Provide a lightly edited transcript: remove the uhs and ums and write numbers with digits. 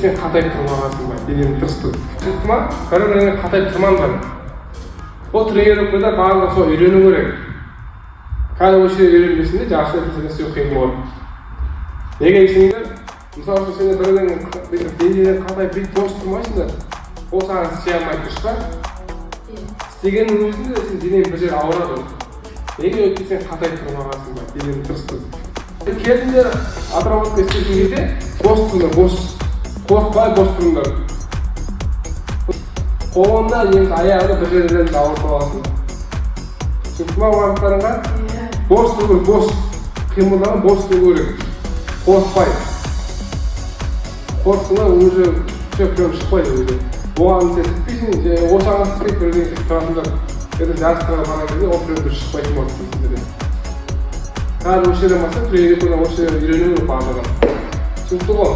сен қатайып тұрмағансың ба? Денені тырыстың. Түсінді ма? Бәрі қатайып тұрмаңдар. Ол тренировкада барлығы сол үйрену керек. Қазір осы үйренбесінде жақсы нәрсе қиын болады. Неге десеңдер, мысалы үшін сен бірінің денені қатайып бүйтіп бос тұрмайсыңдар. Ол саған істей алмайды дұрыс па? Істегеннің өзінде сен денең бір жер ауырады. Неге өйтіп сен қатайып тұрмағансың ба? Денені тырыстың. Келдіңдер отработка істейтін кезде бос тұрыңдар, бос. Қорықпай бос тұрыңдар. Қолында немесе аяғында бір жерлерді ауырып аласың. Түсінді ма уақыттарыңға? Бос тұру керек, бос. Қимылдаған бос тұру керек. Қорықпай. Қорықсыңда уже шөп шықпайды өзі. Оған сен түспейсің, осыған түспейді бірден тұрасыңдар. Жарыстарға барған кезде ол біреуді шықпайтын болады дейсіңдер. Қазір осы жерден бастап тренировкадан осы үйрену керек барлығын. Түсінікті ғой?